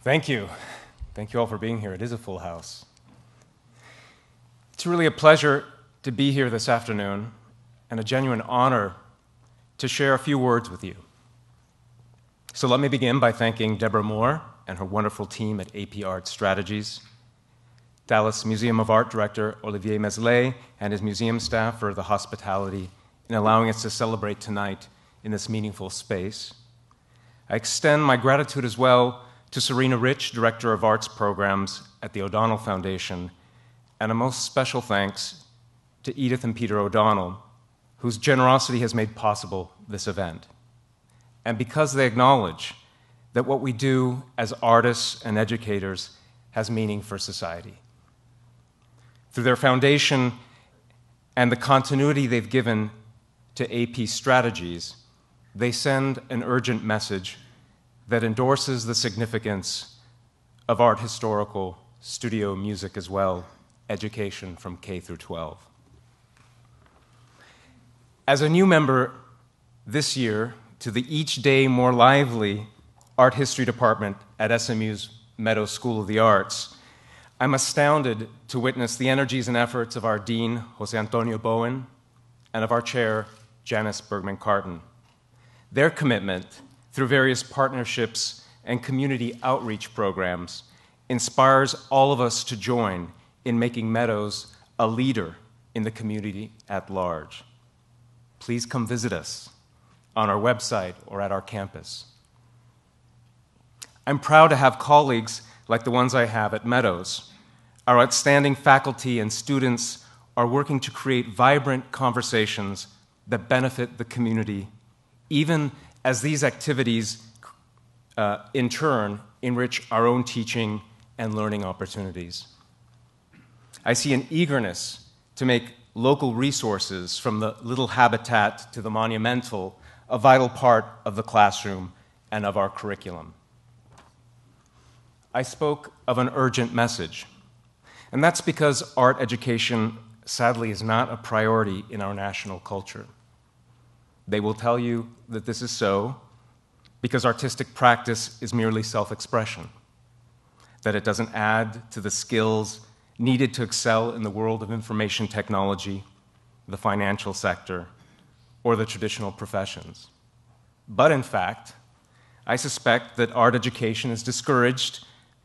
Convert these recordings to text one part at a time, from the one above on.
Thank you. Thank you all for being here. It is a full house. It's really a pleasure to be here this afternoon and a genuine honor to share a few words with you. So let me begin by thanking Deborah Moore and her wonderful team at AP Art Strategies, Dallas Museum of Art Director Olivier Meslay and his museum staff for the hospitality in allowing us to celebrate tonight in this meaningful space. I extend my gratitude as well to Serena Rich, Director of Arts Programs at the O'Donnell Foundation, and a most special thanks to Edith and Peter O'Donnell, whose generosity has made possible this event. And because they acknowledge that what we do as artists and educators has meaning for society. Through their foundation and the continuity they've given to AP Strategies, they send an urgent message that endorses the significance of art historical studio music as well, education from K through 12. As a new member this year to the each day more lively art history department at SMU's Meadows School of the Arts, I'm astounded to witness the energies and efforts of our dean, Jose Antonio Bowen, and of our chair, Janice Bergman-Carton. Their commitment through various partnerships and community outreach programs inspires all of us to join in making Meadows a leader in the community at large. Please come visit us on our website or at our campus. I'm proud to have colleagues like the ones I have at Meadows. Our outstanding faculty and students are working to create vibrant conversations that benefit the community, even as these activities, in turn, enrich our own teaching and learning opportunities. I see an eagerness to make local resources, from the little habitat to the monumental, a vital part of the classroom and of our curriculum. I spoke of an urgent message, and that's because art education, sadly, is not a priority in our national culture. They will tell you that this is so because artistic practice is merely self-expression, that it doesn't add to the skills needed to excel in the world of information technology, the financial sector, or the traditional professions. But in fact, I suspect that art education is discouraged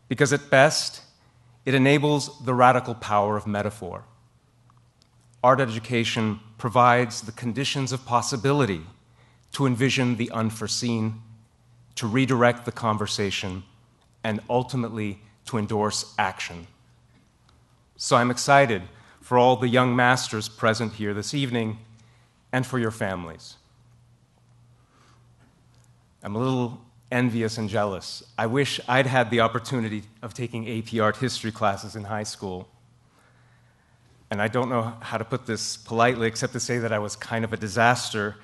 because at best, it enables the radical power of metaphor. Art education provides the conditions of possibility to envision the unforeseen, to redirect the conversation, and ultimately to endorse action. So I'm excited for all the young masters present here this evening and for your families. I'm a little envious and jealous. I wish I'd had the opportunity of taking AP Art History classes in high school. And I don't know how to put this politely except to say that I was kind of a disaster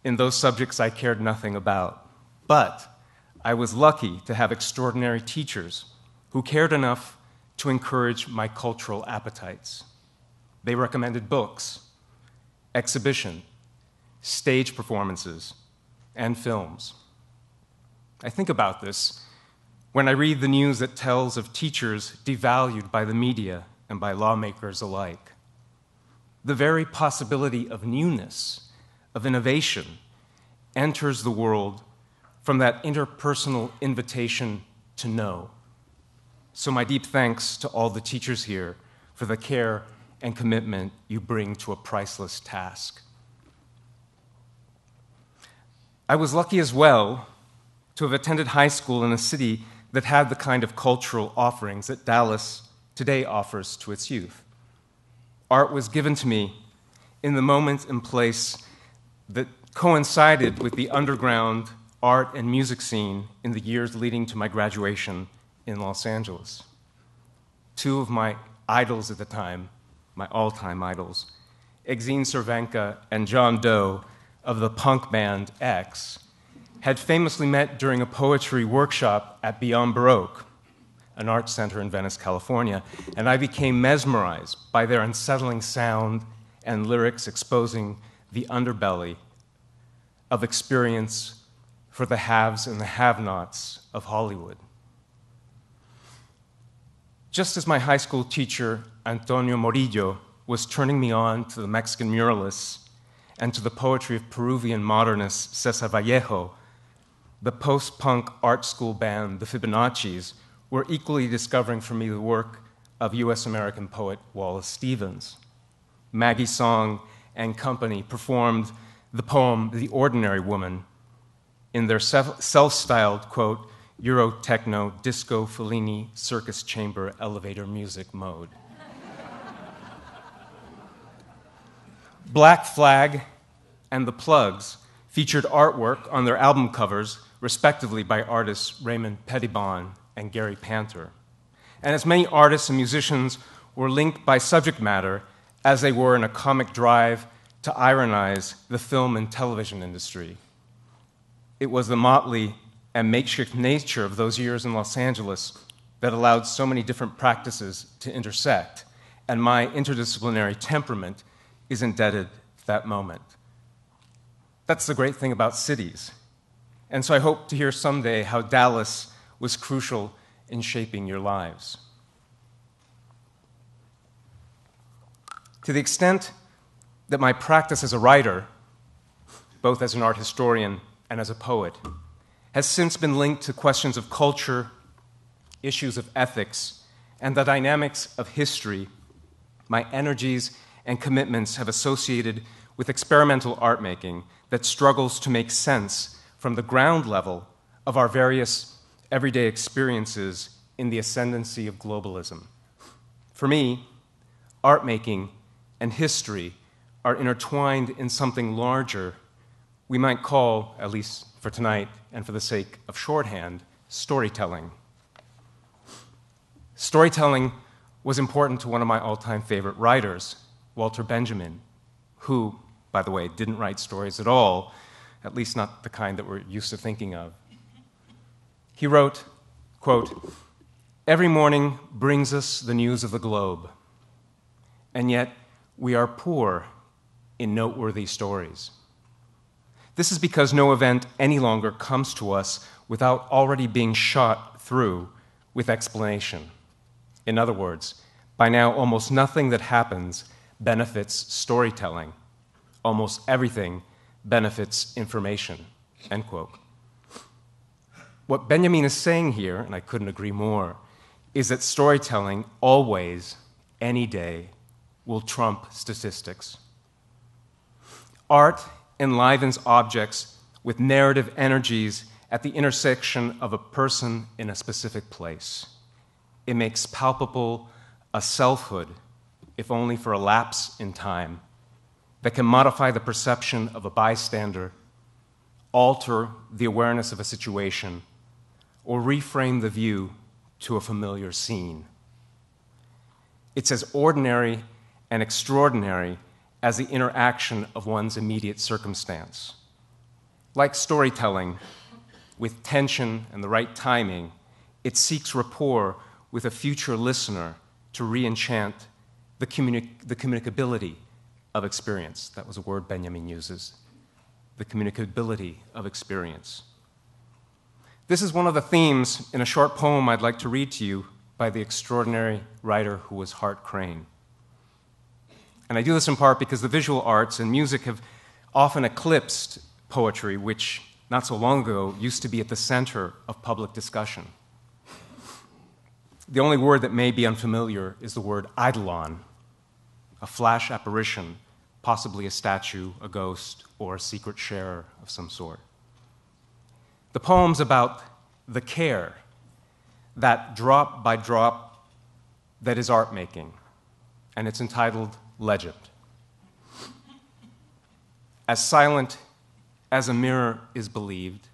in those subjects I cared nothing about. But I was lucky to have extraordinary teachers who cared enough to encourage my cultural appetites. They recommended books, exhibition, stage performances, and films. I think about this when I read the news that tells of teachers devalued by the media and by lawmakers alike. The very possibility of newness, of innovation, enters the world from that interpersonal invitation to know. So my deep thanks to all the teachers here for the care and commitment you bring to a priceless task. I was lucky as well to have attended high school in a city that had the kind of cultural offerings that Dallas today offers to its youth. Art was given to me in the moment and place that coincided with the underground art and music scene in the years leading to my graduation in Los Angeles. Two of my idols at the time, my all-time idols, Exene Cervenka and John Doe of the punk band X, had famously met during a poetry workshop at Beyond Baroque, an art center in Venice, California, and I became mesmerized by their unsettling sound and lyrics exposing the underbelly of experience for the haves and the have-nots of Hollywood. Just as my high school teacher, Antonio Morillo, was turning me on to the Mexican muralists and to the poetry of Peruvian modernist Cesar Vallejo, the post-punk art school band, the Fibonacci's, were equally discovering for me the work of U.S.-American poet Wallace Stevens. Maggie Song and company performed the poem The Ordinary Woman in their self-styled, quote, Euro techno, disco, Fellini, circus chamber, elevator music mode. Black Flag and The Plugs featured artwork on their album covers, respectively by artists Raymond Pettibon and Gary Panter. And as many artists and musicians were linked by subject matter as they were in a comic drive to ironize the film and television industry. It was the motley and makeshift nature of those years in Los Angeles that allowed so many different practices to intersect, and my interdisciplinary temperament is indebted to that moment. That's the great thing about cities. And so I hope to hear someday how Dallas was crucial in shaping your lives. To the extent that my practice as a writer, both as an art historian and as a poet, has since been linked to questions of culture, issues of ethics, and the dynamics of history, my energies and commitments have associated with experimental art making that struggles to make sense from the ground level of our various everyday experiences in the ascendancy of globalism. For me, art making and history are intertwined in something larger we might call, at least for tonight and for the sake of shorthand, storytelling. Storytelling was important to one of my all-time favorite writers, Walter Benjamin, who, by the way, didn't write stories at all, at least not the kind that we're used to thinking of. He wrote, quote, "Every morning brings us the news of the globe, and yet we are poor in noteworthy stories. This is because no event any longer comes to us without already being shot through with explanation. In other words, by now almost nothing that happens benefits storytelling. Almost everything benefits information," end quote. What Benjamin is saying here, and I couldn't agree more, is that storytelling always, any day, will trump statistics. Art enlivens objects with narrative energies at the intersection of a person in a specific place. It makes palpable a selfhood, if only for a lapse in time, that can modify the perception of a bystander, alter the awareness of a situation, or reframe the view to a familiar scene. It's as ordinary and extraordinary as the interaction of one's immediate circumstance. Like storytelling, with tension and the right timing, it seeks rapport with a future listener to re-enchant the communicability of experience. That was a word Benjamin uses, the communicability of experience. This is one of the themes in a short poem I'd like to read to you by the extraordinary writer who was Hart Crane. And I do this in part because the visual arts and music have often eclipsed poetry, which not so long ago used to be at the center of public discussion. The only word that may be unfamiliar is the word eidolon, a flash apparition, possibly a statue, a ghost, or a secret sharer of some sort. The poem's about the care, that drop by drop that is art making, and it's entitled Legend. As silent as a mirror is believed,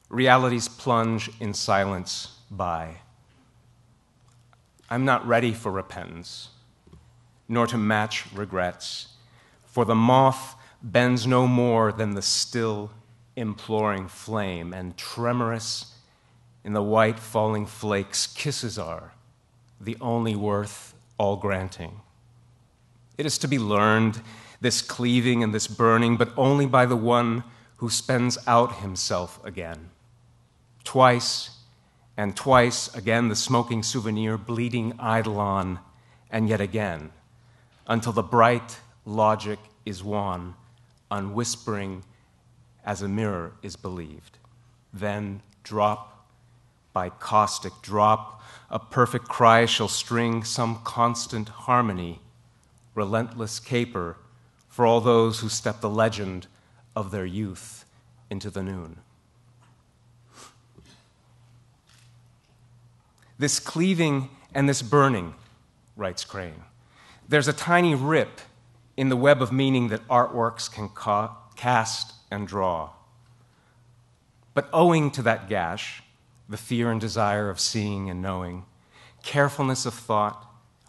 realities plunge in silence by. I'm not ready for repentance, nor to match regrets, for the moth bends no more than the still, imploring flame, and tremorous in the white falling flakes, kisses are the only worth all granting. It is to be learned, this cleaving and this burning, but only by the one who spends out himself again, twice and twice again the smoking souvenir bleeding eidolon, and yet again, until the bright logic is won, unwhispering as a mirror is believed. Then drop by caustic drop, a perfect cry shall string some constant harmony, relentless caper for all those who step the legend of their youth into the noon. This cleaving and this burning, writes Crane, there's a tiny rip in the web of meaning that artworks can cast and draw. But owing to that gash, the fear and desire of seeing and knowing, carefulness of thought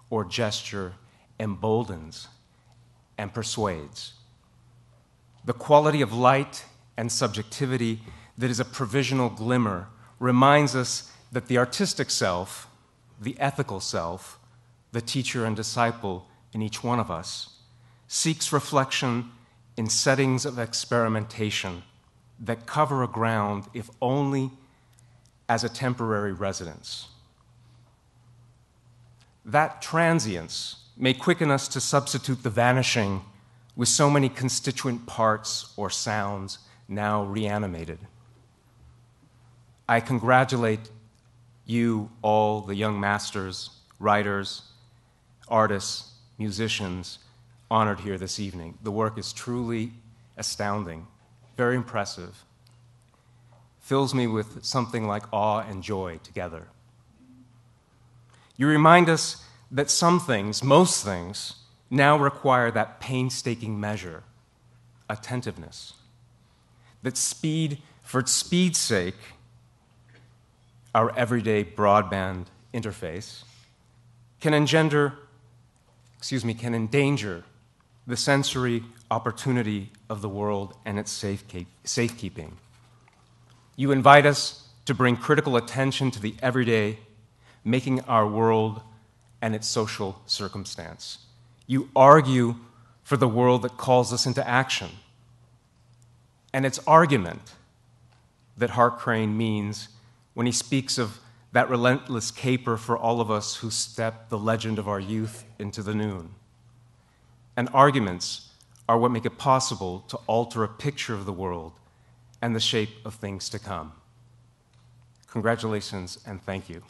or gesture emboldens and persuades. The quality of light and subjectivity that is a provisional glimmer reminds us that the artistic self, the ethical self, the teacher and disciple in each one of us, seeks reflection in settings of experimentation that cover a ground, if only as a temporary residence. That transience may quicken us to substitute the vanishing with so many constituent parts or sounds now reanimated. I congratulate you, all the young masters, writers, artists, musicians honored here this evening. The work is truly astounding, very impressive, fills me with something like awe and joy together. You remind us that some things, most things, now require that painstaking measure, attentiveness, that speed, for its speed's sake, our everyday broadband interface, can endanger the sensory opportunity of the world and its safekeeping. You invite us to bring critical attention to the everyday, making our world and its social circumstance. You argue for the world that calls us into action. And it's argument that Hart Crane means when he speaks of that relentless caper for all of us who step the legend of our youth into the noon. And arguments are what make it possible to alter a picture of the world and the shape of things to come. Congratulations and thank you.